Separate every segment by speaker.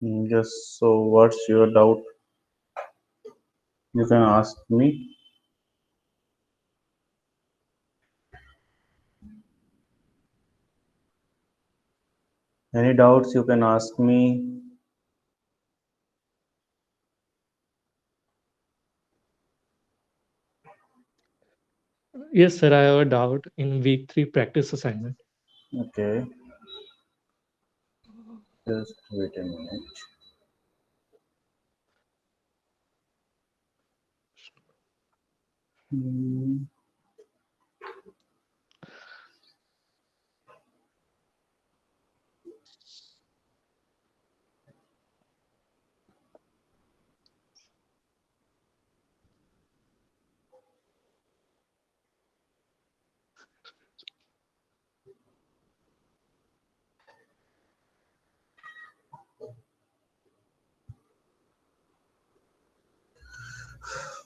Speaker 1: Yes, so what's your doubt? You can ask me. Any doubts you can ask me.
Speaker 2: Yes, sir, I have a doubt in week 3 practice assignment.
Speaker 1: Okay, just wait a minute. Hmm.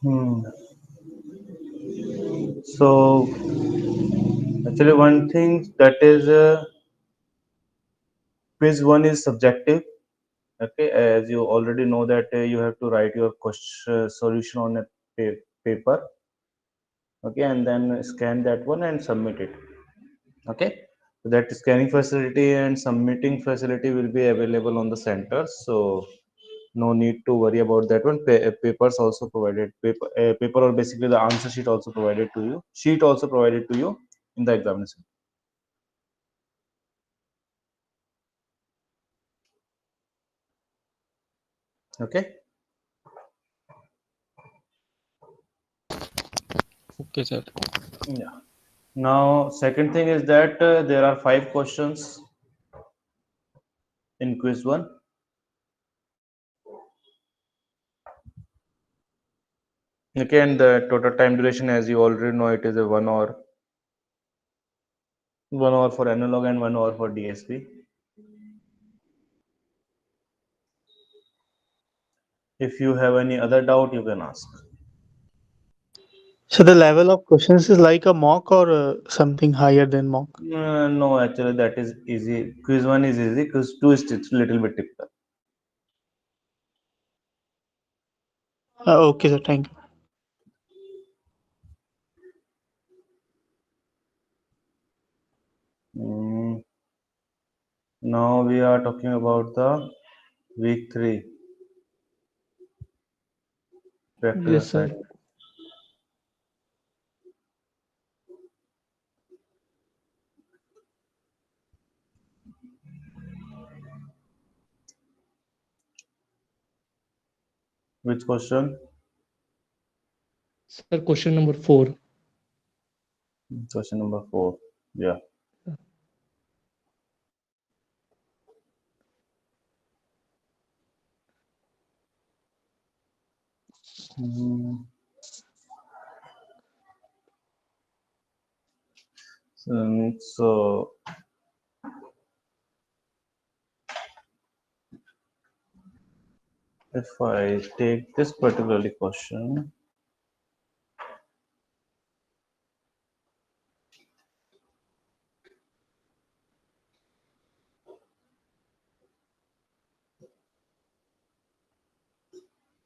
Speaker 1: Hmm. So actually, one thing that is quiz one is subjective. Okay, as you already know that you have to write your question solution on a paper. Okay, and then scan that one and submit it. Okay, so that scanning facility and submitting facility will be available on the center. So no need to worry about that one. Papers also provided. Paper or basically the answer sheet also provided to you. Sheet also provided to you in the examination. Okay.
Speaker 3: Okay, sir.
Speaker 1: Yeah. Now, second thing is that there are 5 questions in quiz one. Okay, and the total time duration, as you already know, it is a 1 hour. 1 hour for analog and 1 hour for DSP. If you have any other doubt, you can ask.
Speaker 4: So the level of questions is like a mock or something higher than mock?
Speaker 1: No, actually, that is easy. Quiz one is easy. Quiz two is it's little bit difficult.
Speaker 4: Okay, sir. Thank you.
Speaker 1: Mm, now we are talking about the week three practice
Speaker 2: Yes, sir.
Speaker 1: assignment. Which question?
Speaker 2: Sir, question number 4.
Speaker 1: Question number four. Yeah. Mm, so if I take this particularly question,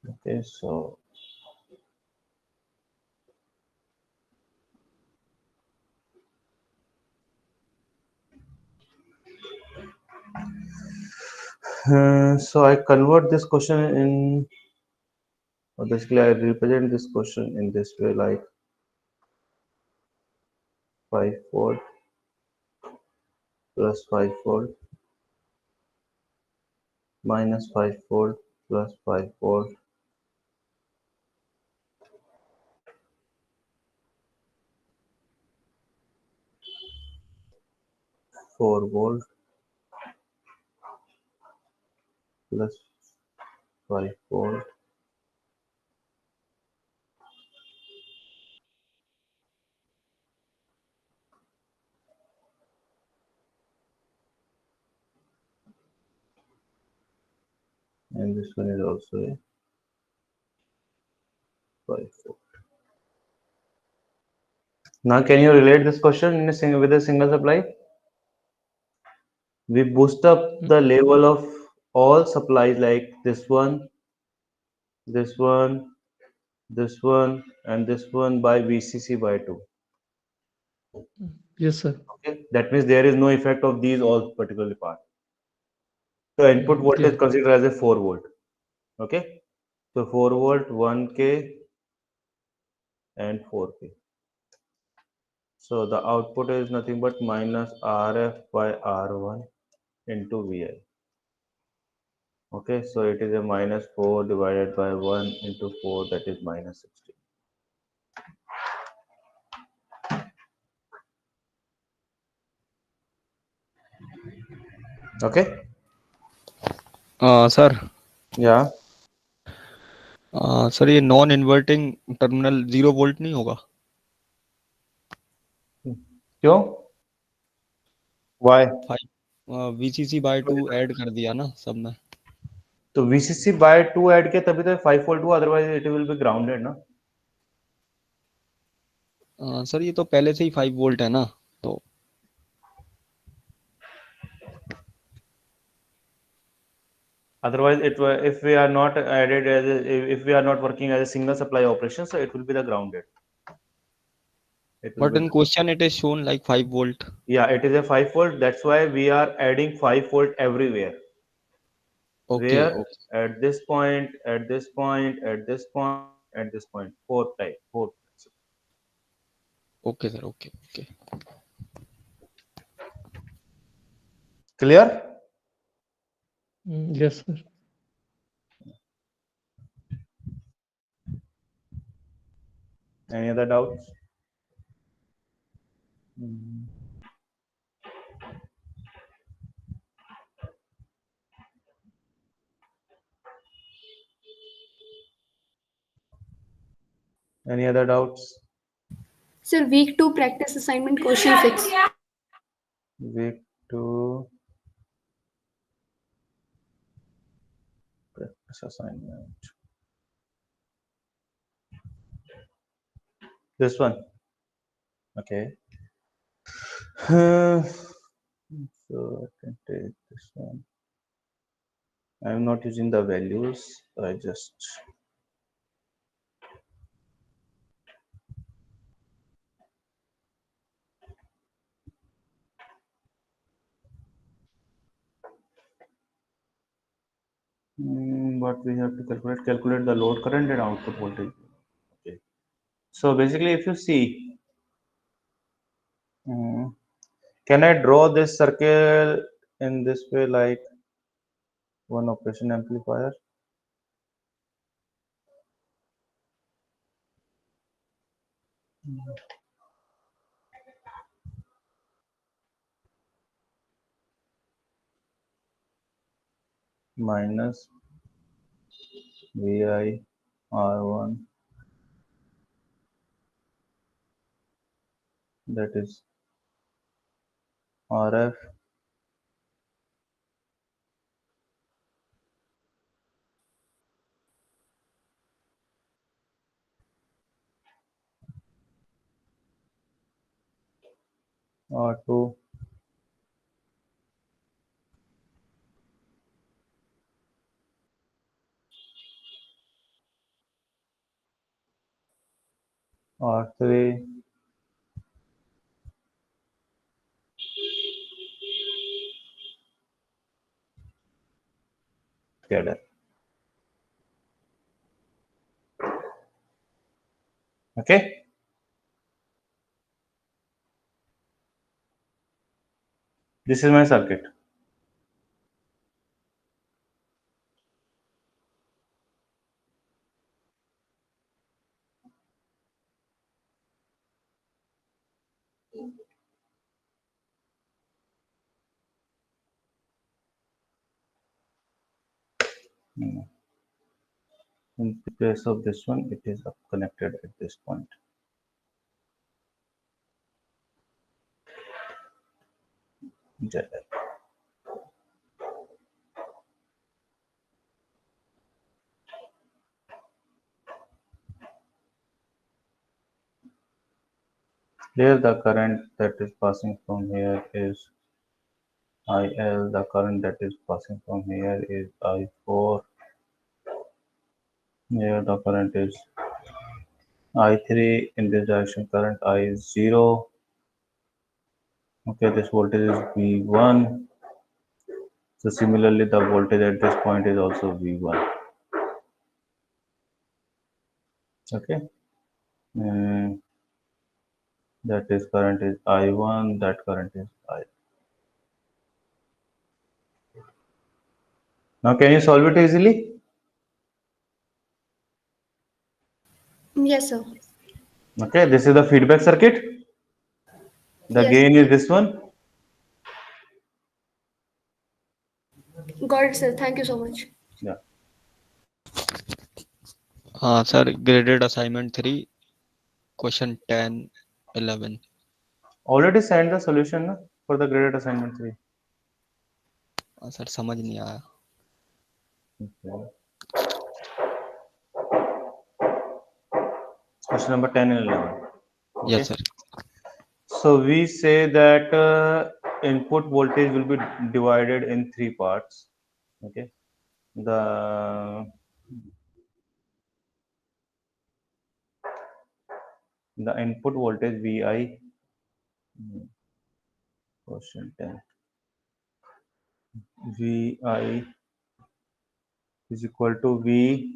Speaker 1: okay, so so I convert this question in, or basically I represent this question in this way, like 5 fold plus 5 fold minus 5 fold plus 5 fold 4 volt plus 5 fold and this one is also a 5 fold. Now can you relate this question in a with a single supply? We boost up the level all supplies like this one, this one, this one, and this one by VCC by 2.
Speaker 2: Yes, sir.
Speaker 1: Okay, that means there is no effect of these all particular part. So input voltage
Speaker 2: Yeah.
Speaker 1: considered as a 4 volt. Okay, so 4 volt, 1K and 4K. So the output is nothing but minus RF by R1 into VI. Okay, so it is a minus 4 divided by 1 into 4, that is minus 16. Okay,
Speaker 3: sir
Speaker 1: yeah.
Speaker 3: Sir ये non inverting terminal 0 volt नहीं होगा?
Speaker 1: क्यों? Why?
Speaker 3: VCC by 2 add कर दिया ना सब में.
Speaker 1: तो VCC by 2 ऐड किया तभी तो 5 volt हुआ, otherwise it will be grounded ना.
Speaker 3: सर ये तो पहले से ही 5 वोल्ट है ना, तो
Speaker 1: Otherwise if we are not added as if we are not working as a single supply operation, so it will be the grounded.
Speaker 3: But in question it is shown like 5 volt.
Speaker 1: Yeah, it is a 5 volt. That's why we are adding 5 volt everywhere.
Speaker 3: Okay
Speaker 1: Where? At this point, at this point, at this point, at this point. 4 type. 4.
Speaker 3: Okay sir, okay okay.
Speaker 1: Clear?
Speaker 2: Yes, sir.
Speaker 1: Any other doubts? Any other doubts?
Speaker 5: Sir, week 2 practice assignment question 6.
Speaker 1: Week 2 practice assignment. This one. Okay. So I can take this one. I am not using the values. I just what we have to calculate the load current and output voltage. Okay, so basically if you see, can I draw this circle in this way, like one operation amplifier? Minus VI R1, that is RF R2 R3 together. Okay, this is my circuit. In place of this one, it is up connected at this point. ZL. Here the current that is passing from here is IL, the current that is passing from here is I4. Here the current is I3. In this direction, current I is 0. Okay, this voltage is V1. So similarly, the voltage at this point is also V1. Okay. That is current is I1. That current is I. Now, can you solve it easily?
Speaker 5: Yes, sir.
Speaker 1: Okay, this is the feedback circuit. The
Speaker 5: Yes.
Speaker 1: gain is this one.
Speaker 5: Got it, sir. Thank you so much.
Speaker 1: Yeah.
Speaker 3: Sir, graded assignment 3, question 10, 11.
Speaker 1: Already sent the solution na, for the graded assignment 3.
Speaker 3: Sir समझ नहीं आया.
Speaker 1: Okay. Question number 10 and 11. Okay.
Speaker 3: Yes, sir.
Speaker 1: So we say that input voltage will be divided in 3 parts. Okay. The input voltage Vi, question 10, Vi is equal to V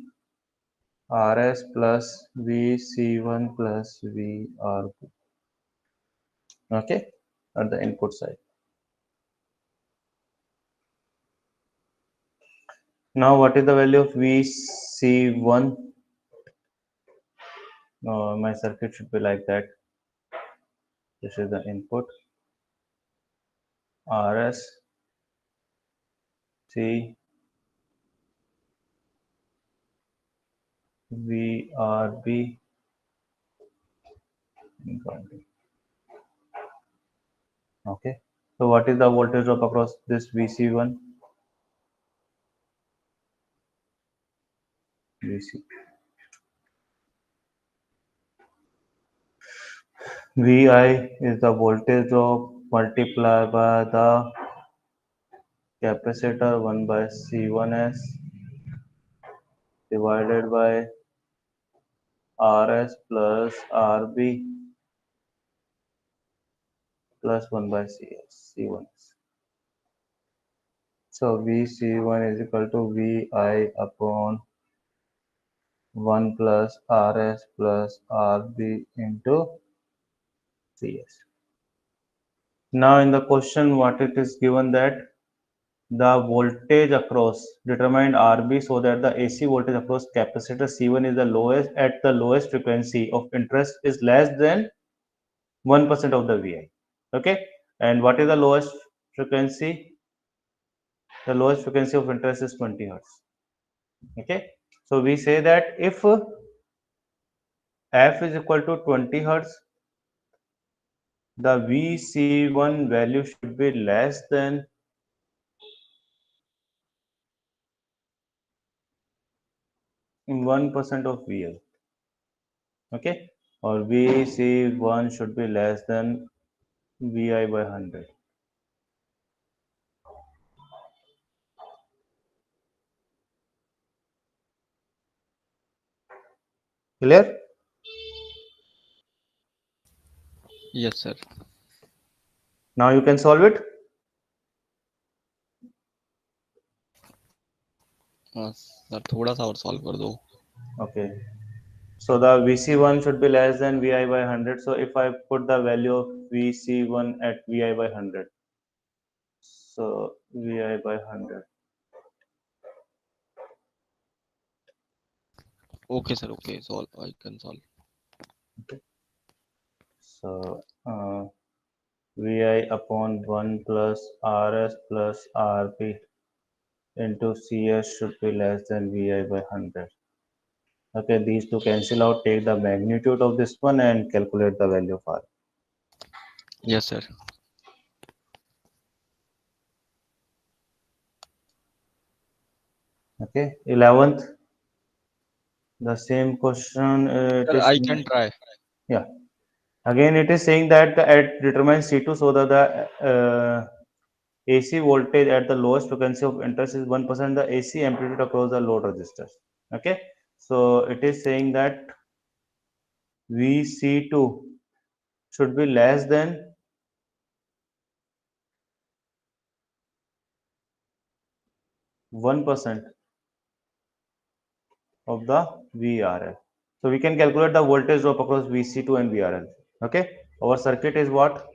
Speaker 1: Rs plus Vc1 plus Vrb. Okay, at the input side. Now, what is the value of Vc1? My circuit should be like that. This is the input. Rs, C, Vrb, okay. So what is the voltage drop across this Vc1? Vc. Vi is the voltage drop multiplied by the capacitor 1 by C1s divided by Rs plus Rb plus 1 by Cs, C1s. So Vc1 is equal to Vi upon 1 plus Rs plus Rb into Cs. Now in the question what it is given that the voltage across determined Rb so that the AC voltage across capacitor C1 is the lowest at the lowest frequency of interest is less than 1% of the Vi. Okay, and what is the lowest frequency? The lowest frequency of interest is 20 hertz. Okay, so we say that if f is equal to 20 hertz, the Vc1 value should be less than 1% of VL. Okay, or Vc1 should be less than Vi by 100. Clear?
Speaker 3: Yes, sir.
Speaker 1: Now you can solve it.
Speaker 3: Sir थोड़ा सा और solve कर दो.
Speaker 1: Okay, so the Vc1 should be less than Vi by 100. So if I put the value of Vc1 at Vi by 100, so Vi by 100.
Speaker 3: Okay, sir. Okay, solve. I can solve.
Speaker 1: Okay. So Vi upon 1 plus Rs plus Rb into Cs should be less than Vi by 100. Okay, these two cancel out, take the magnitude of this one and calculate the value of R.
Speaker 3: Yes, sir.
Speaker 1: Okay, 11th, the same question.
Speaker 3: Sir, I can try.
Speaker 1: Yeah. Again, it is saying that at determine C2 so that the AC voltage at the lowest frequency of interest is 1%, the AC amplitude across the load resistors. Okay, so it is saying that Vc2 should be less than 1% of the VRL. So we can calculate the voltage drop across Vc2 and VRL. Okay, our circuit is what?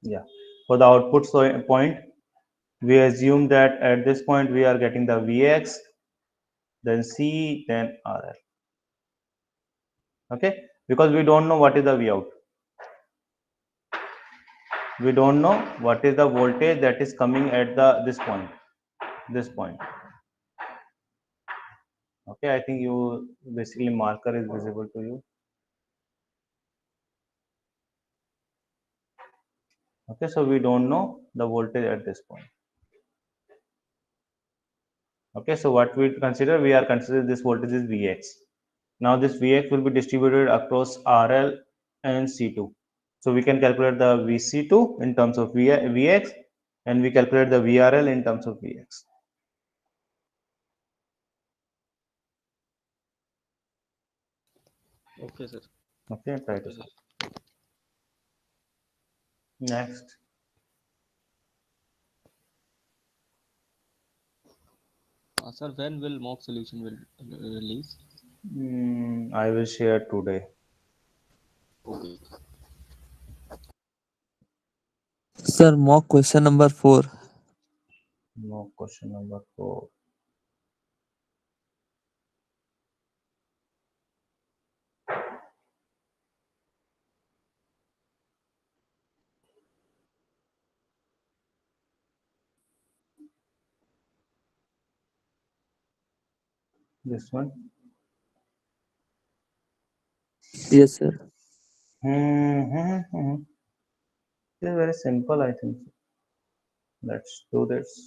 Speaker 1: Yeah, for the output point, we assume that at this point we are getting the Vx, then C, then RL. Okay, because we don't know what is the V out. We don't know what is the voltage that is coming at this point. Okay, I think you basically marker is visible to you. Okay, so we don't know the voltage at this point. Okay, so what we consider, we are considering this voltage is Vx. Now this Vx will be distributed across RL and C2. So we can calculate the Vc2 in terms of Vx, and we calculate the VRL in terms of Vx.
Speaker 3: Okay, sir.
Speaker 1: Okay, try to solve. Next.
Speaker 3: Sir, when will mock solution will release?
Speaker 1: I will share today.
Speaker 3: Okay.
Speaker 6: Sir, mock question number 4.
Speaker 1: No, question number 4. This one.
Speaker 6: Yes, sir.
Speaker 1: It's very simple, I think. Let's do this.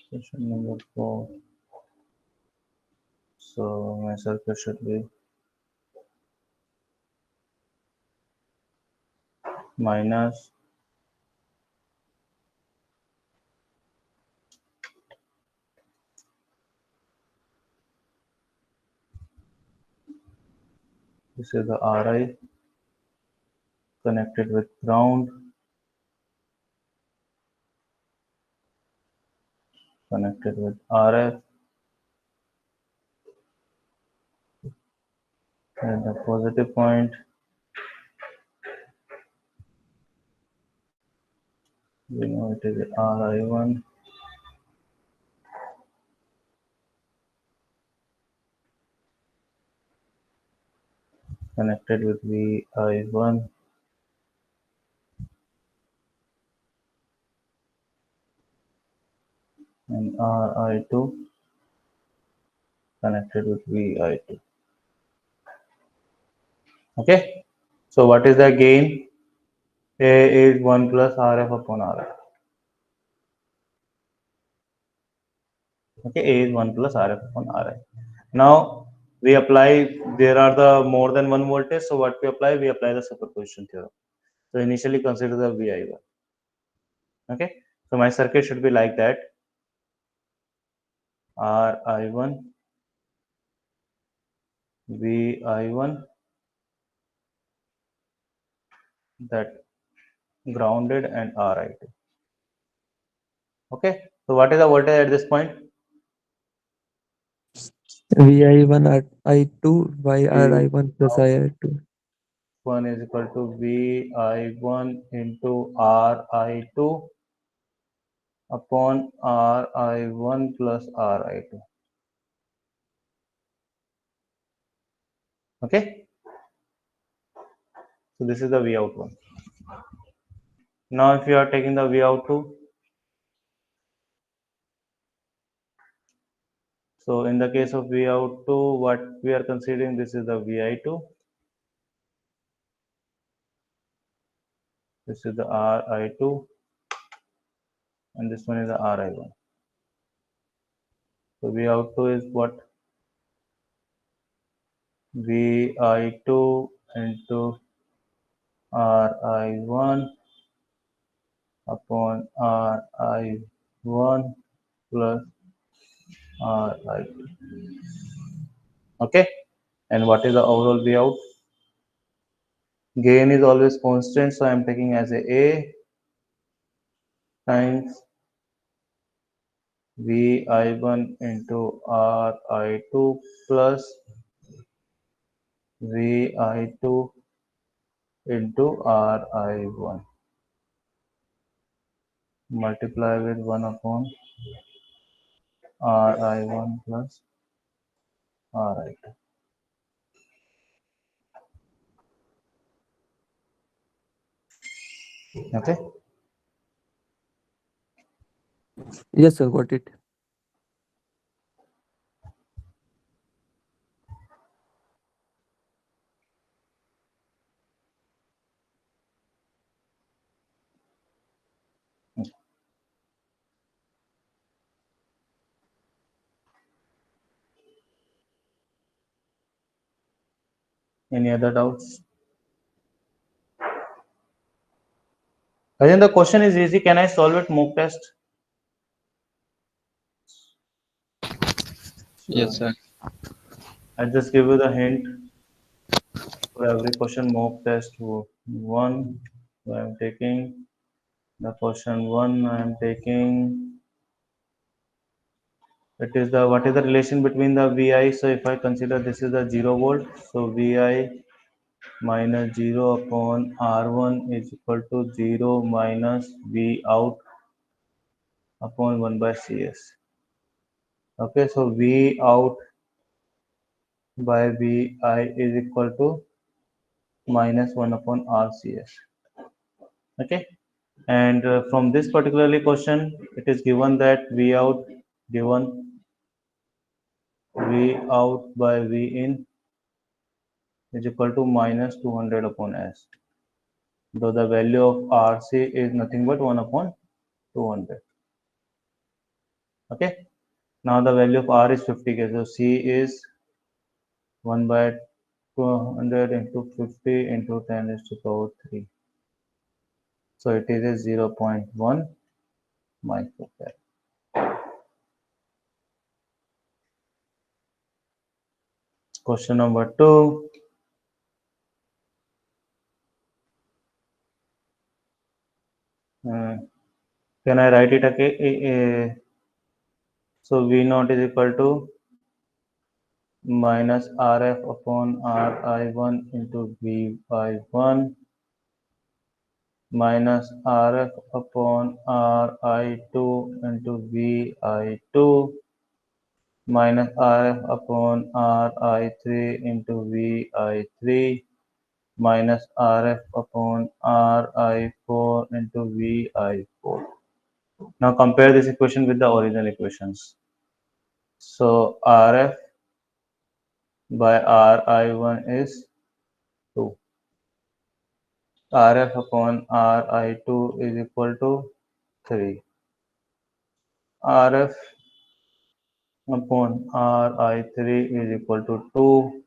Speaker 1: Question number 4. So my circuit should be minus this is the RI connected with ground, connected with RF, and the positive point we know it is RI1 connected with VI1 and RI2 connected with VI2. Okay, so what is the gain? A is 1 plus RF upon RI. Okay, A is 1 plus RF upon RI. Now we apply, there are the more than one voltage, so what we apply the superposition theorem. So initially consider the VI1. Okay, so my circuit should be like that. RI1, VI1, that grounded, and RI2. Okay, so what is the voltage at this point?
Speaker 6: VI1 at I2 by RI1 plus I2.
Speaker 1: 1 is equal to VI1 into RI2 upon RI1 plus RI2. Okay, so this is the V out one. Now if you are taking the V out 2, so in the case of V out 2, what we are considering, this is the VI2 This is the Ri2, and this one is the Ri1. So V out2 is what? Vi2 into Ri1 upon Ri1 plus Ri2. Okay, and what is the overall V out? Gain is always constant, so I am taking as a times Vi1 into Ri2 plus Vi2 into Ri1 multiply with 1 upon Ri1 plus Ri2. Okay.
Speaker 6: Yes, sir, got it.
Speaker 1: Any other doubts? I think the question is easy. Can I solve it mock test?
Speaker 3: Yes, sir.
Speaker 1: I just give you the hint. For every question mock test 1, so I am taking the question 1. I am taking it is the what is the relation between the Vi? So if I consider this is the 0 volt, so Vi minus 0 upon R1 is equal to 0 minus V out upon 1 by Cs. Okay, so V out by Vi is equal to minus 1 upon RCS. Okay, and from this particularly question, it is given that V out given V out by V in is equal to minus 200 upon S. Though the value of RC is nothing but 1 upon 200. Okay, now the value of R is 50K, so C is 1 by 200 into 50 into 10 raised to power 3. So it is a 0.1 microfarad. Question number 2. Can I write it again? So V naught is equal to minus Rf upon Ri1 into Vi1 minus Rf upon Ri2 into Vi2 minus Rf upon Ri3 into Vi3 minus Rf upon Ri4 into Vi4. Now compare this equation with the original equations. So Rf by Ri1 is 2. Rf upon Ri2 is equal to 3. Rf upon Ri3 is equal to 2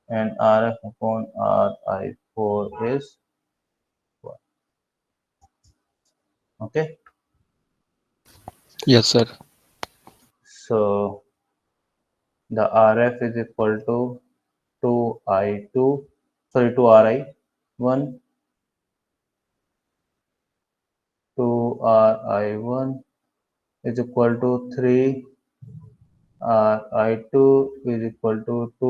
Speaker 1: and Rf upon Ri4 is 1. Okay.
Speaker 3: Yes, sir.
Speaker 1: So the Rf is equal to 2 Ri1 2 Ri1 is equal to 3 Ri2 is equal to 2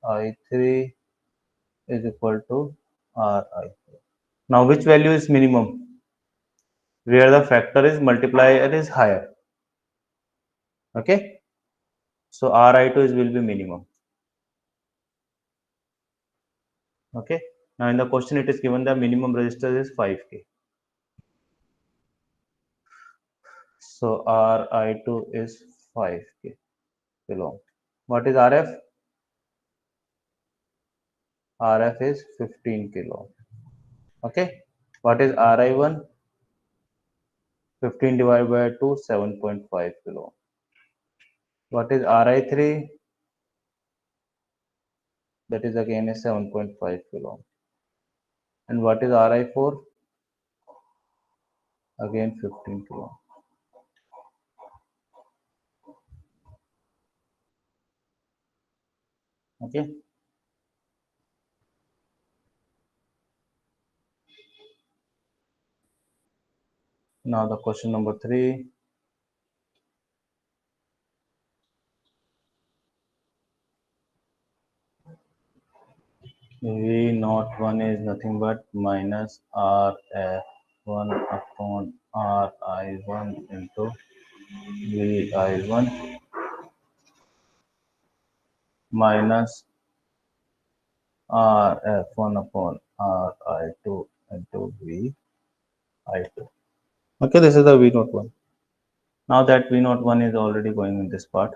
Speaker 1: Ri3 is equal to Ri4. Now which value is minimum? Where the factor is multiplier is higher. Okay. So Ri2 will be minimum. Okay. Now in the question it is given the minimum resistance is 5K. So Ri2 is 5K kilo. What is Rf? Rf is 15 kilo. Okay, what is Ri1? 15 divided by 2, 7.5 kilo. What is Ri3? That is again a 7.5 kilo. And what is Ri4? Again 15 kilo. Okay. Now the question number 3. V naught 1 is nothing but minus Rf1 upon Ri1 into Vi1 minus Rf1 upon Ri2 into Vi2. Okay, this is the V naught 1. Now that V naught 1 is already going in this part.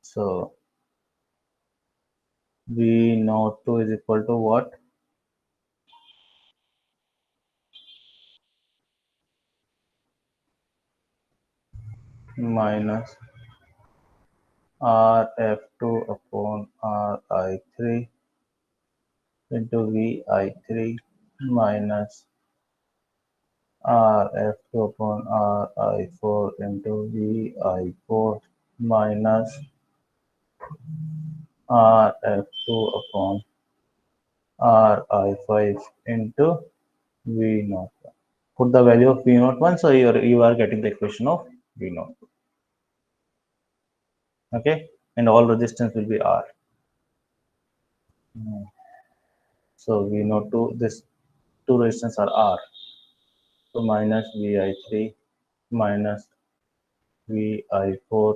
Speaker 1: So V naught 2 is equal to what? Minus Rf2 upon Ri3 into Vi3 minus Rf2 upon Ri4 into Vi4 minus Rf2 upon Ri5 into V0. Put the value of V01, so you are getting the equation of V0. Okay, and all resistance will be R. So V02, this two resistance are R. So minus Vi3 minus Vi4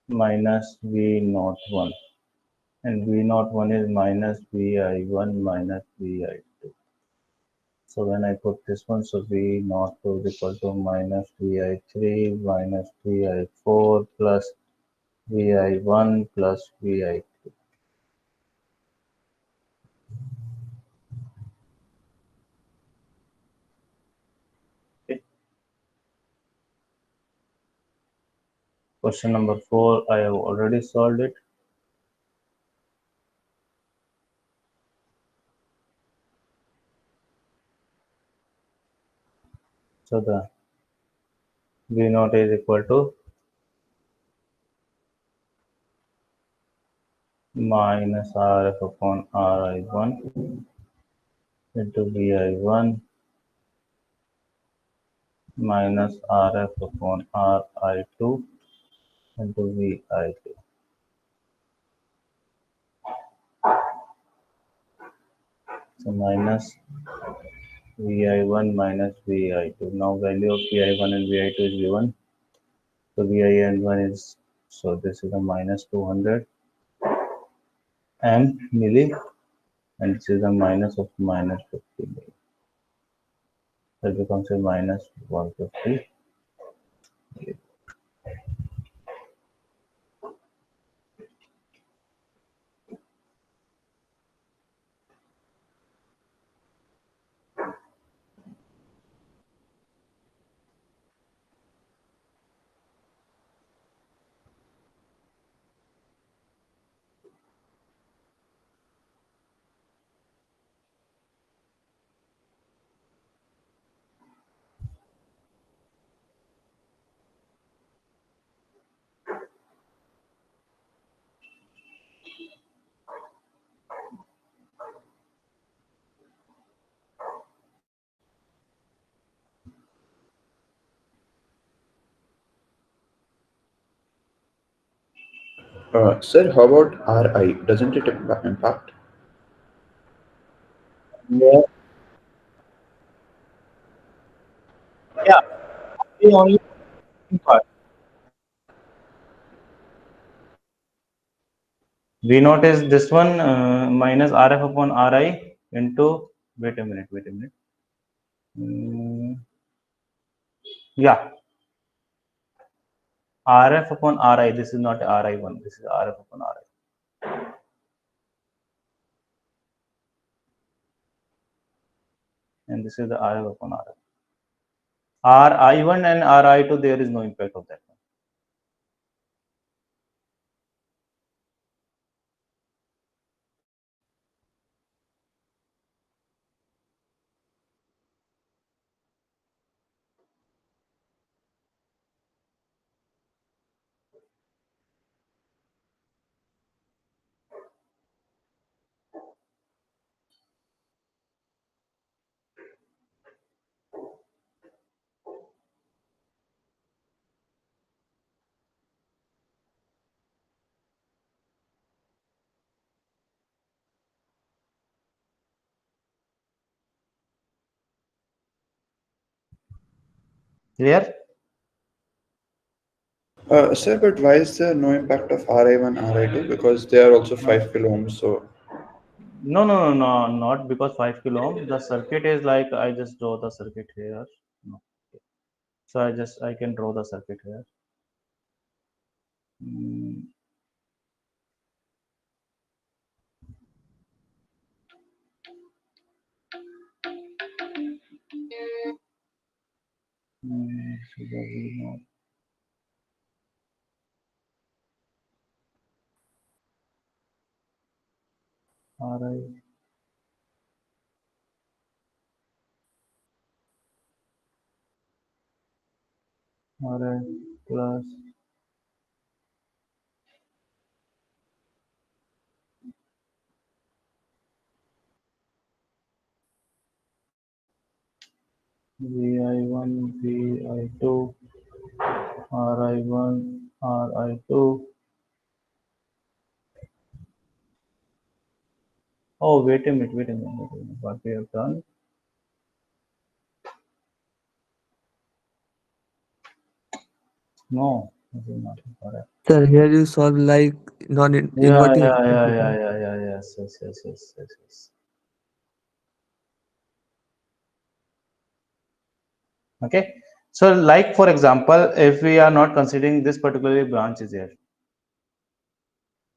Speaker 1: minus V01, and V01 is minus Vi1 minus Vi2. So when I put this one, so V02 is equal to minus Vi3 minus Vi4 plus Vi1 plus Vi2. Okay. Question number 4, I have already solved it. So the V0 is equal to minus Rf upon Ri1 into Vi1 minus Rf upon Ri2 into Vi2. So minus Vi1 minus Vi2. Now value of Vi1 and Vi2 is given. So Vi1 is, so this is a minus 200 M milli, and this is a minus of minus 50 milli. That becomes a minus 150 milli.
Speaker 7: Sir, how about Ri? Doesn't it impact?
Speaker 1: Yeah, yeah, the only part. V0 is this one minus Rf upon Ri into, wait a minute. Yeah, Rf upon Ri. This is not Ri1. This is Rf upon Ri. This is the RI upon RI. RI1 and RI2, there is no impact of that one. Clear?
Speaker 7: Sir, but why is there no impact of RI1, RI2? Because they are also 5 kilo ohms. So
Speaker 1: No, not because 5 kilo ohm. The circuit is like, I just draw the circuit here. No. So I can draw the circuit here. So the V0. RI. RI plus VI1, VI2, RI1, RI2. Oh, wait a minute. What we have done? No, this is not correct.
Speaker 6: Sir, here you solve like non-inverting.
Speaker 1: Yeah. Yes. Okay. So, like for example, if we are not considering this particular branch is here.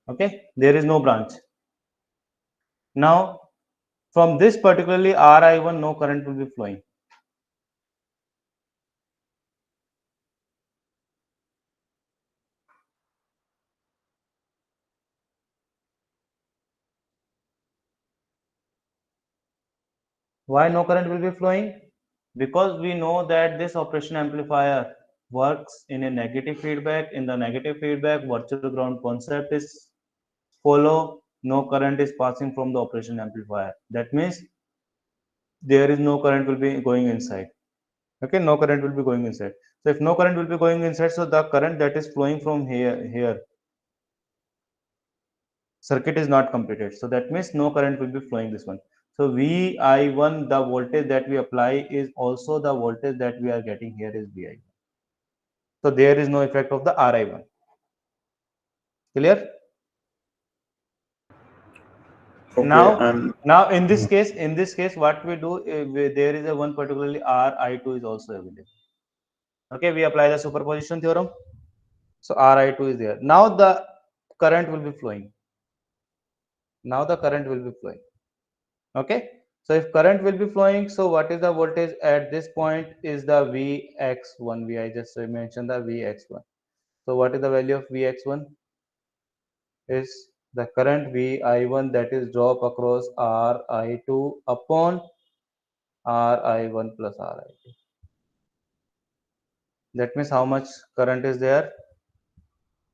Speaker 1: Okay, there is no branch. Now, from this particularly RI1, no current will be flowing. Why no current will be flowing? Because we know that this operation amplifier works in a negative feedback. In the negative feedback, virtual ground concept is follow. No current is passing from the operation amplifier. That means there is no current will be going inside. Okay, no current will be going inside. So if no current will be going inside, so the current that is flowing from here circuit is not completed. So that means no current will be flowing this one. So VI1, the voltage that we apply is also the voltage that we are getting here is VI1. So there is no effect of the RI1. Clear?
Speaker 7: okay,
Speaker 1: Now in this case, what we do, there is a one particularly RI2 is also available. Okay, we apply the superposition theorem. So RI2 is there. Now the current will be flowing. Okay. So if current will be flowing, so what is the voltage at this point is the Vx1. I just mentioned the Vx1. So what is the value of Vx1? Is the current Vi1 that is drop across Ri2 upon Ri1 plus Ri2. That means how much current is there?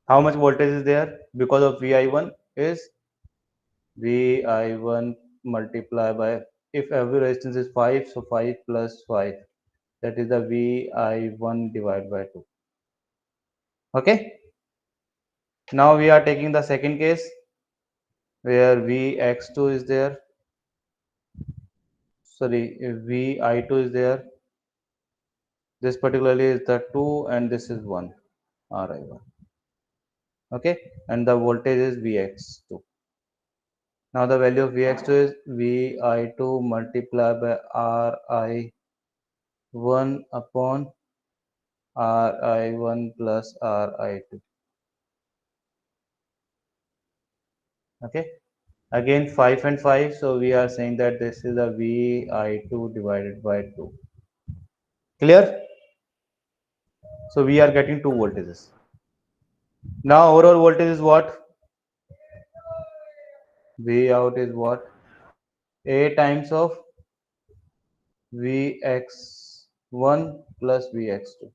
Speaker 1: How much voltage is there? Because of Vi1 is Vi1 multiplied by, if every resistance is 5, so 5 plus 5. That is the Vi1 divided by 2. Okay. Now we are taking the second case where Vx2 is there. Sorry, Vi2 is there. This particularly is the 2 and this is 1, Ri1. Okay, and the voltage is Vx2. Now the value of Vx2 is Vi2 multiplied by Ri1 upon Ri1 plus Ri2. Okay, Again 5 and 5, so we are saying that this is a Vi2 divided by 2. Clear? So we are getting two voltages. Now overall voltage is what? V out is what? A times of Vx1 plus Vx2.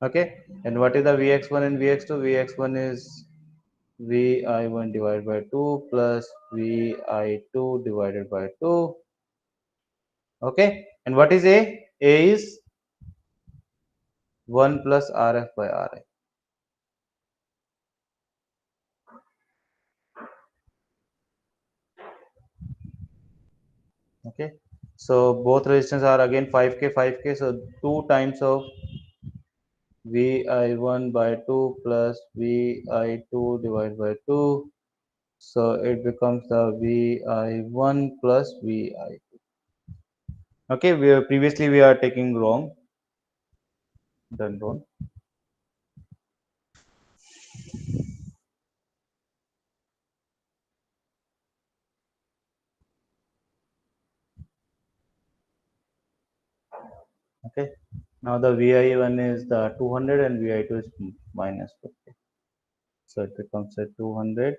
Speaker 1: Okay, and what is the Vx1 and Vx2? Vx1 is Vi1 divided by 2 plus Vi2 divided by 2. Okay, and what is A? A is 1 plus Rf by Ri. Okay, so both resistance are again 5k 5k, so 2 times of Vi1 by 2 plus Vi2 divided by 2, so it becomes the Vi1 plus Vi2. Okay, previously we are taking wrong, done wrong. Okay, now the Vi1 is the 200 and Vi2 is minus 50, so it becomes a 200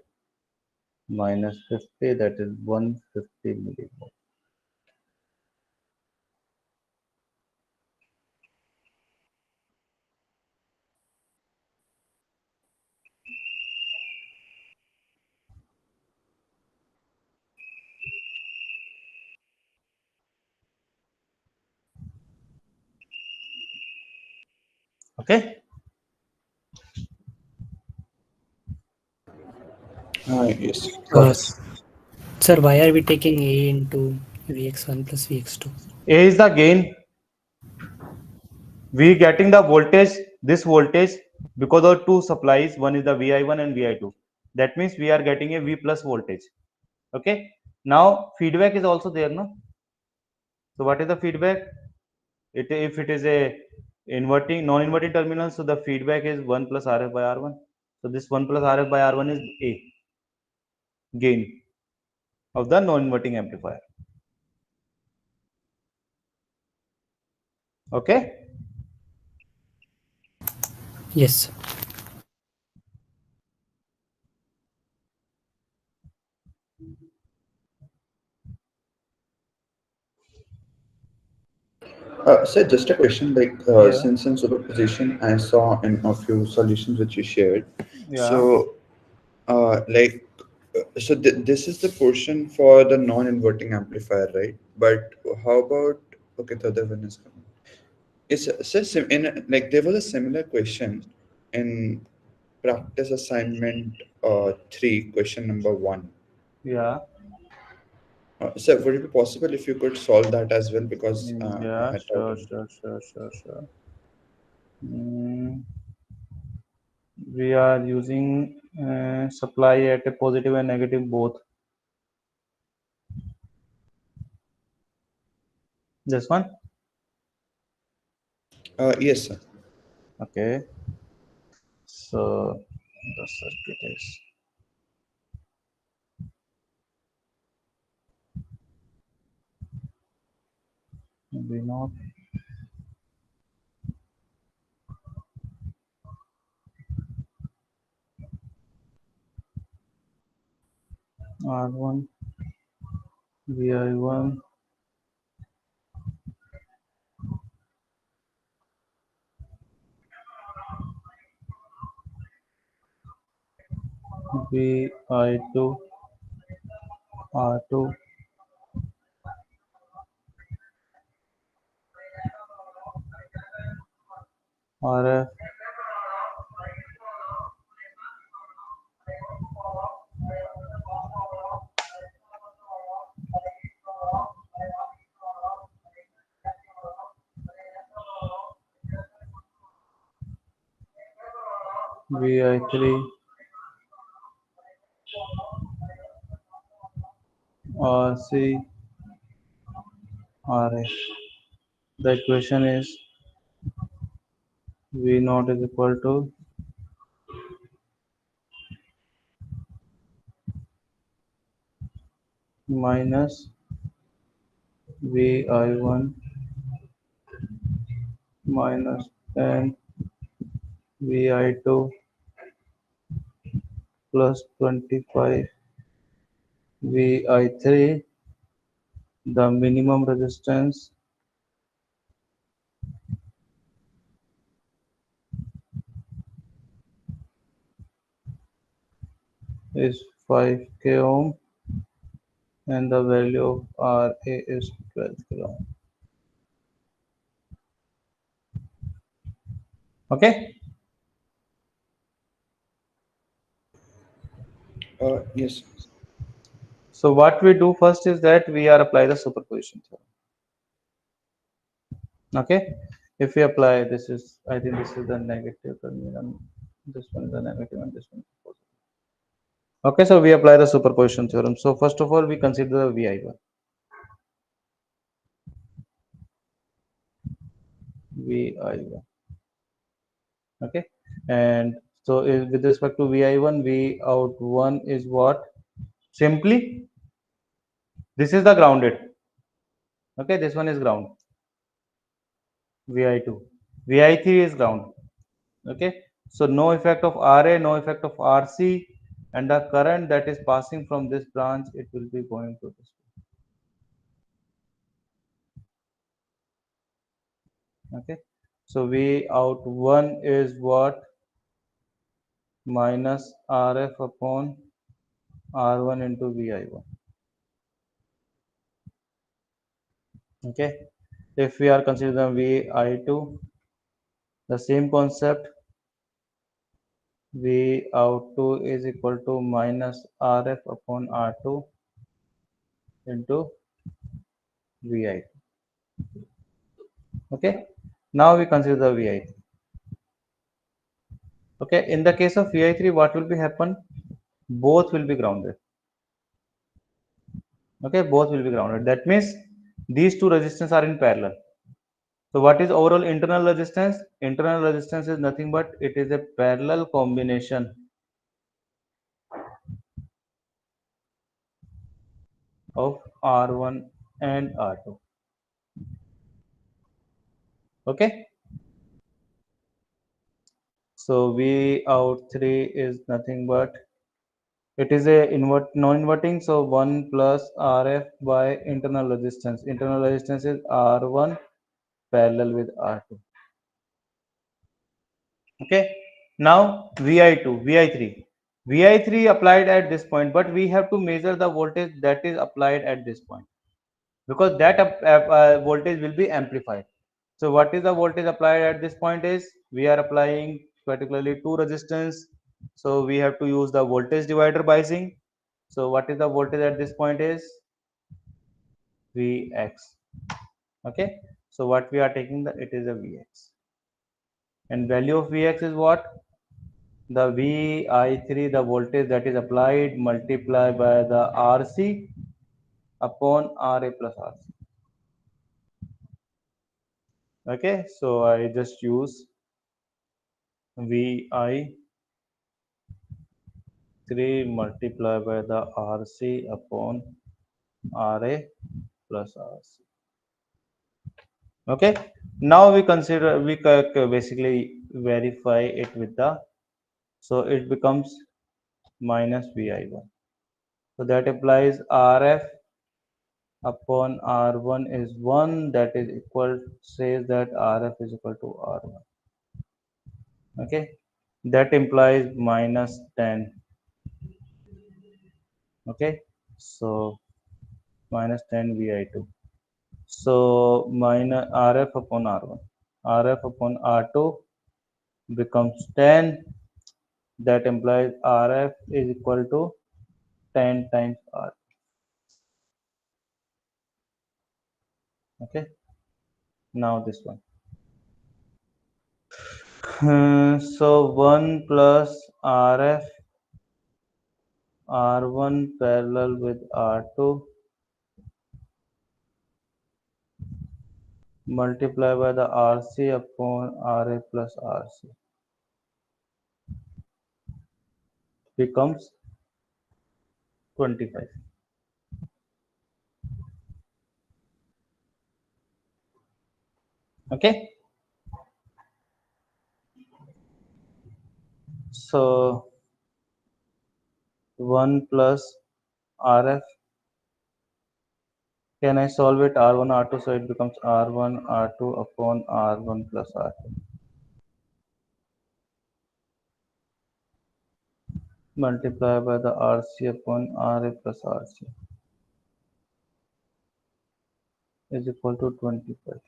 Speaker 1: minus 50, that is 150 millivolt. Okay,
Speaker 7: Yes.
Speaker 8: Uh, sir, why are we taking A into Vx1 plus Vx2?
Speaker 1: A is the gain. We getting the voltage, this voltage, because of two supplies, one is the Vi1 and Vi2. That means we are getting a V plus voltage. Okay, now feedback is also there, no? So what is the feedback? If it is a inverting non-inverting terminal, so the feedback is 1 plus Rf by R1. So this 1 plus Rf by R1 is A, gain of the non-inverting amplifier. Okay,
Speaker 8: Yes.
Speaker 7: Sir, just a question, like
Speaker 1: Yeah.
Speaker 7: since in superposition, I saw in a few solutions which you shared.
Speaker 1: yeah,
Speaker 7: So, so this is the portion for the non-inverting amplifier, right? But how about, okay, the other one is coming. It's so in like there was a similar question in practice assignment 3, question number 1.
Speaker 1: yeah,
Speaker 7: Sir, would it be possible if you could solve that as well? Because I
Speaker 1: yeah,
Speaker 7: had
Speaker 1: sure,
Speaker 7: doubt.
Speaker 1: sure. Mm, we are using supply at a positive and negative both. This one,
Speaker 7: Yes, sir.
Speaker 1: okay. So the circuit is V0 R1 Vi1 Vi2 R2 RF Vi3 RC RA. The equation is V0 is equal to minus Vi1 minus 10 Vi2 plus 25 Vi3. The minimum resistance is 5k ohm and the value of Ra is 12 kilo ohm. Okay.
Speaker 7: Yes.
Speaker 1: So what we do first is that we are apply the superposition theorem. Okay. If we apply this is, I think this is the negative terminal, this one is the negative and this one is the positive. Okay, so we apply the superposition theorem. So first of all, we consider the Vi1. Vi1. Okay, and so with respect to Vi1, V out 1 is what? Simply, this is the grounded. Okay, this one is ground. Vi2. Vi3 is ground. Okay, so no effect of Ra, no effect of Rc, and the current that is passing from this branch, it will be going to this. Okay, so V out 1 is what? Minus Rf upon R1 into Vi1. Okay, if we are considering Vi2, the same concept, V out 2 is equal to minus Rf upon R2 into Vi. Okay, now we consider the Vi. Okay, in the case of Vi3, what will be happen? Both will be grounded. Okay, both will be grounded. That means these two resistors are in parallel. So what is overall internal resistance? Internal resistance is nothing but it is a parallel combination of R1 and R2. Okay. So V out 3 is nothing but it is a non-inverting. So 1 plus Rf by internal resistance. Internal resistance is R1 parallel with R2. Okay. Now Vi2, Vi3. Vi3 applied at this point, but we have to measure the voltage that is applied at this point because that voltage will be amplified. So what is the voltage applied at this point is we are applying particularly two resistance. So we have to use the voltage divider biasing. So what is the voltage at this point is Vx. Okay. So what we are taking it is a Vx. And value of Vx is what? The Vi3, the voltage that is applied multiplied by the Rc upon Ra plus Rc. Okay, so I just use Vi3 multiplied by the Rc upon Ra plus Rc. Okay, now we consider, we basically verify it with the, so it becomes minus Vi1. So that applies Rf upon R1 is 1, that is equal, says that Rf is equal to R1. Okay, that implies minus 10. Okay, so minus 10 Vi2. So minus Rf upon R1. Rf upon R2 becomes 10. That implies Rf is equal to 10 times R. Okay, now this one. So 1 plus Rf R1 parallel with R2 multiply by the Rc upon Ra plus Rc becomes 25. Okay. So 1 plus RF. Can I solve it R1, R2? So it becomes R1, R2 upon R1 plus R2. Multiply by the RC upon RA plus RC is equal to 25.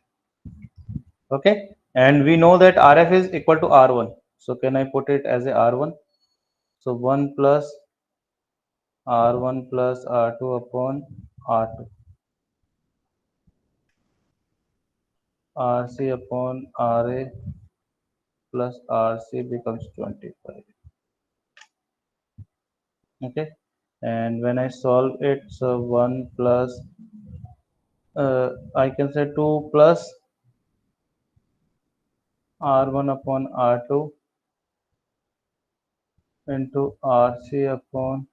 Speaker 1: Okay. And we know that RF is equal to R1. So can I put it as a R1? So 1 plus R1 plus R2 upon R2. RC upon RA plus RC becomes 25. Okay. And when I solve it, so 1 plus, I can say 2 plus R1 upon R2 into RC upon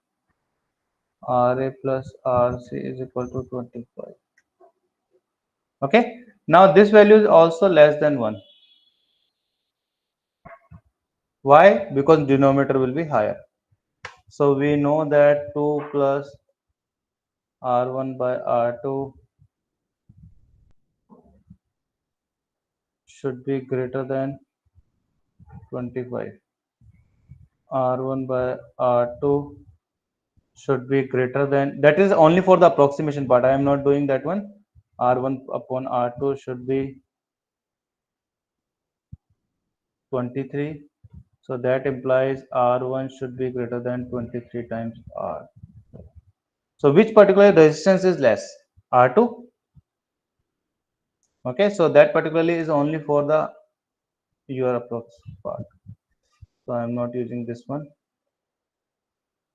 Speaker 1: RA plus RC is equal to 25. Okay. Now this value is also less than 1. Why? Because denominator will be higher. So we know that 2 plus R1 by R2 should be greater than 25. R1 by R2 should be greater than, that is only for the approximation part. I am not doing that one. R1 upon R2 should be 23. So that implies R1 should be greater than 23 times R. So which particular resistance is less? R2? Okay, so that particularly is only for the your approx part. So I am not using this one.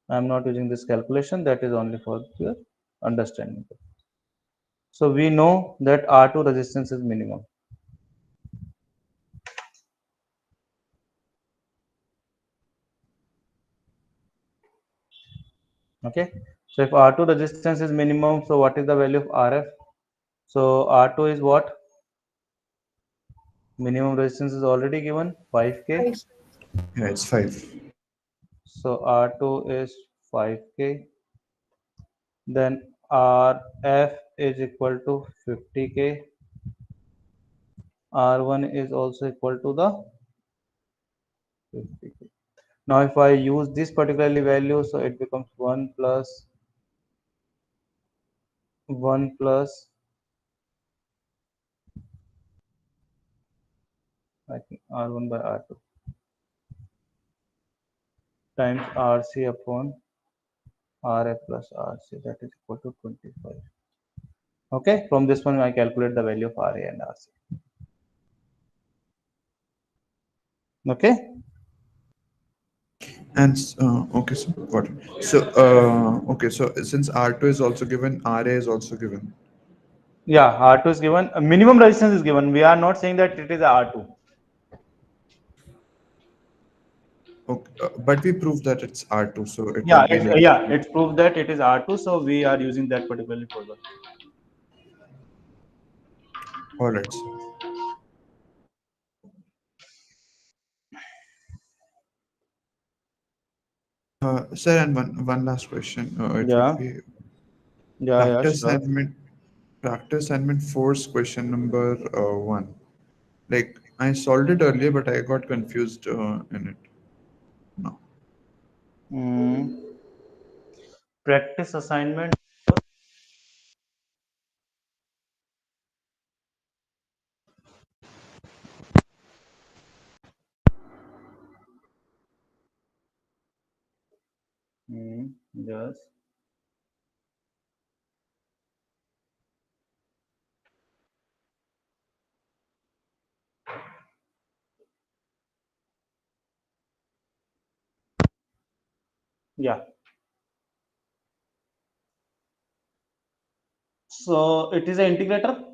Speaker 1: I am not using this calculation. That is only for your understanding. So we know that R2 resistance is minimum. Okay. So if R2 resistance is minimum, so what is the value of RF? So R2 is what? Minimum resistance is already given 5K.
Speaker 7: Yeah, it's 5.
Speaker 1: So R2 is 5K. Then RF is equal to 50K. R1 is also equal to the 50K. Now if I use this particularly value, so it becomes 1 plus I think R1 by R2 times RC upon RA plus RC, that is equal to 25. Okay, from this one I calculate the value of RA and RC. Okay.
Speaker 7: And okay, so got it. So okay, so since R2 is also given, RA is also given.
Speaker 1: Yeah, R2 is given. Minimum resistance is given. We are not saying that it is a R2.
Speaker 7: Okay, but we proved that it's R2, so it
Speaker 1: Yeah,
Speaker 7: will be like.
Speaker 1: it's proved that it is R2, so we are using that particularly for the.
Speaker 7: All right. Sir, and one last question. It
Speaker 1: Yeah,
Speaker 7: would be
Speaker 1: yeah,
Speaker 7: practice
Speaker 1: sure.
Speaker 7: assignment. Practice assignment force question number 1. Like I solved it earlier, but I got confused in it. No.
Speaker 1: Practice assignment. Yes. Yeah. So it is an integrator.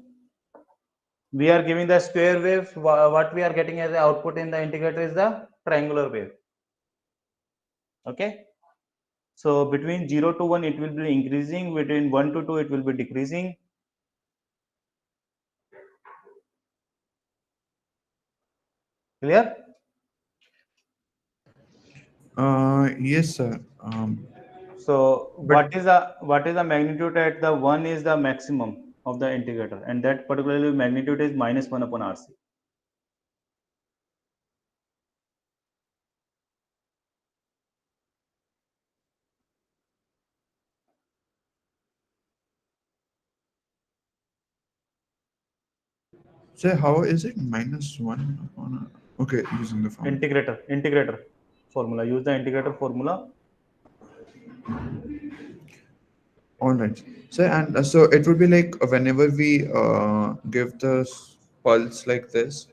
Speaker 1: We are giving the square wave. What we are getting as the output in the integrator is the triangular wave. Okay. So between 0 to 1, it will be increasing. Between 1 to 2, it will be decreasing. Clear?
Speaker 7: Yes, sir.
Speaker 1: So
Speaker 7: But
Speaker 1: what is the magnitude at the 1 is the maximum of the integrator, and that particularly magnitude is -1 upon RC.
Speaker 7: sir, how is it -1 upon? Okay, using the formula.
Speaker 1: Integrator formula. Use the integrator formula.
Speaker 7: All right. So, and so it would be like whenever we give the pulse like this,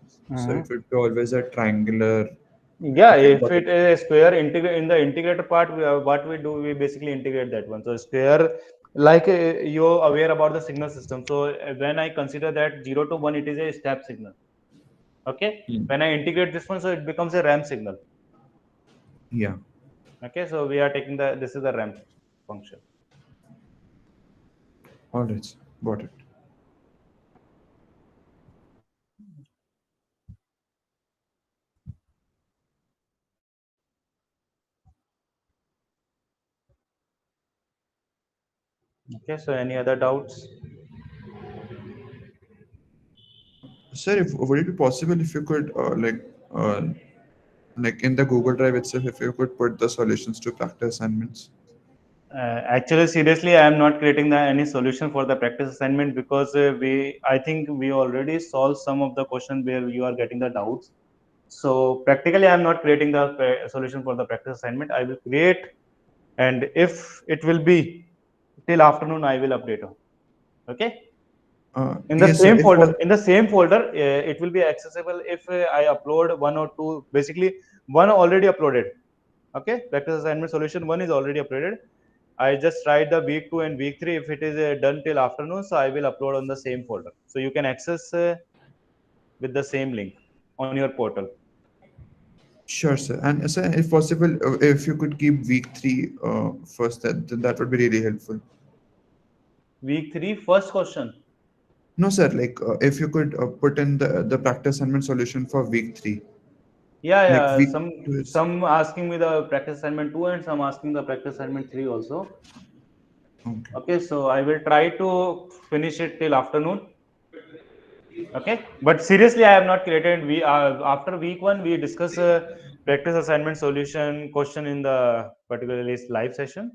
Speaker 7: so it would be always a triangular.
Speaker 1: Yeah,
Speaker 7: Okay,
Speaker 1: if
Speaker 7: got
Speaker 1: it
Speaker 7: it.
Speaker 1: is a square integrate in the integrator part, what we do, we basically integrate that one. So square, like you're aware about the signal system. So when I consider that 0 to 1, it is a step signal. Okay.
Speaker 7: Hmm.
Speaker 1: When I integrate this one, so it becomes a ramp signal.
Speaker 7: Yeah.
Speaker 1: Okay. So we are taking this is the ramp function.
Speaker 7: All right. Sir. Got it.
Speaker 1: Okay. So any other doubts?
Speaker 7: Sir, if, would it be possible if you could like in the Google Drive itself, if you could put the solutions to practice assignments?
Speaker 1: Actually, seriously, I am not creating any solution for the practice assignment because I think we already solved some of the questions where you are getting the doubts. So practically, I am not creating the solution for the practice assignment. I will create, and if it will be till afternoon, I will update you. Okay. In the
Speaker 7: Yes, sir.
Speaker 1: same
Speaker 7: If
Speaker 1: folder,
Speaker 7: all,
Speaker 1: it will be accessible if I upload one or two. Basically, one already uploaded. Okay, practice assignment solution 1 is already uploaded. I just tried the week 2 and week 3. If it is done till afternoon, so I will upload on the same folder. So you can access with the same link on your portal.
Speaker 7: sure, sir. And sir, if possible, if you could keep week 3 first, that would be really helpful.
Speaker 1: Week 3, first question.
Speaker 7: No, sir. Like if you could put in the practice assignment solution for week 3.
Speaker 1: Yeah,
Speaker 7: Like
Speaker 1: yeah.
Speaker 7: week 2 is
Speaker 1: Some asking me the practice assignment 2 and some asking the practice assignment 3 also.
Speaker 7: okay.
Speaker 1: Okay, so I will try to finish it till afternoon. Okay, but seriously, I have not created. We after week 1, we discuss practice assignment solution question in the particularly live session.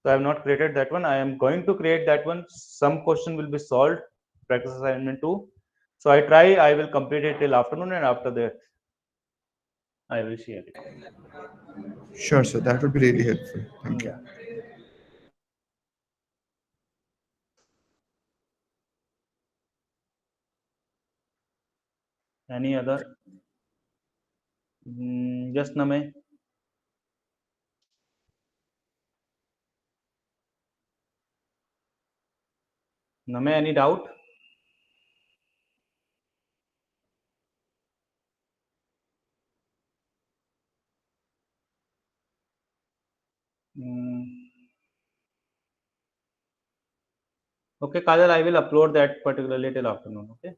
Speaker 1: So I have not created that one. I am going to create that one. Some question will be solved. Practice assignment 2. So I try. I will complete it till afternoon, and after that, I will share it.
Speaker 7: Sure, sir. That would be really helpful. Thank you.
Speaker 1: Yeah. Any other? Just Name. Name, any doubt? Mm, okay, Kajal, I will upload that particularly till afternoon. Okay.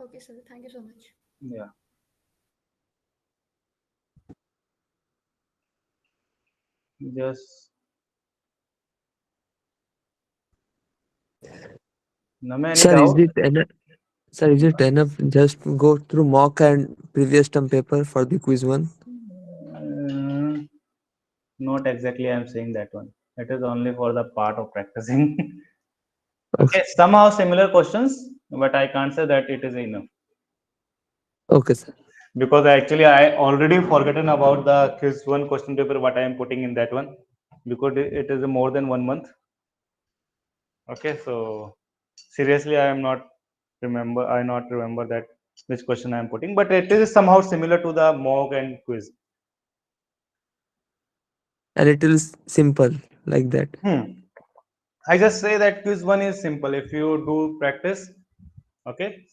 Speaker 5: Okay, sir. Thank you so much.
Speaker 1: Yeah. Just Name, any
Speaker 6: Sir, is
Speaker 1: doubt?
Speaker 6: it enough? Sir, is it enough just go through mock and previous term paper for the quiz one?
Speaker 1: Mm, not exactly. I'm saying that one. It is only for the part of practicing.
Speaker 6: Okay,
Speaker 1: Okay, somehow similar questions, but I can't say that it is enough
Speaker 6: okay, sir.
Speaker 1: because actually I already forgotten about the quiz 1 question paper. What I am putting in that one because it is more than 1 month. Okay, so seriously, I am not remember. I not remember that which question I am putting, but it is somehow similar to the mock and quiz.
Speaker 6: And it is simple like that.
Speaker 1: I just say that quiz 1 is simple. If you do practice, okay,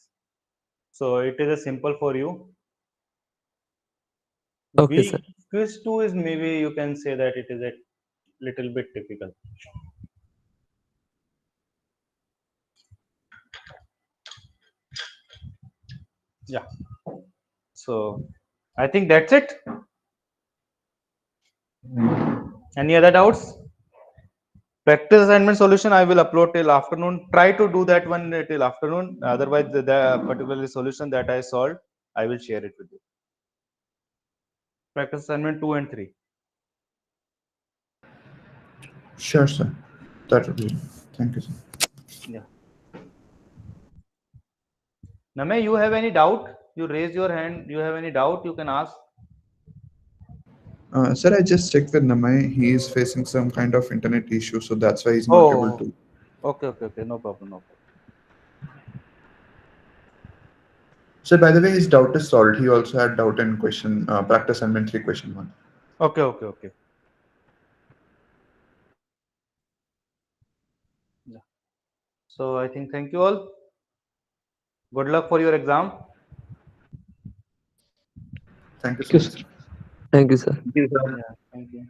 Speaker 1: so it is a simple for you.
Speaker 6: Okay, sir.
Speaker 1: Quiz 2 is maybe you can say that it is a little bit difficult. Yeah. So I think that's it. Any other doubts? Practice assignment solution I will upload till afternoon. Try to do that one till afternoon. Otherwise, the particular solution that I solved, I will share it with you. Practice assignment 2 and 3.
Speaker 7: Sure, sir. That would be. Thank you, sir.
Speaker 1: Yeah. Namay, you have any doubt? You raise your hand. You have any doubt? You can ask.
Speaker 7: Sir, I just checked with Namai. He is facing some kind of internet issue, so that's why he's not able to.
Speaker 1: Okay. No problem.
Speaker 7: So, by the way, his doubt is solved. He also had doubt in question practice assignment 3 question 1.
Speaker 1: Okay. Yeah. So I think thank you all. Good luck for your exam.
Speaker 7: Thank you so
Speaker 2: Thank you,
Speaker 7: much.
Speaker 2: sir.
Speaker 6: Thank you, sir.
Speaker 1: Yeah, thank you.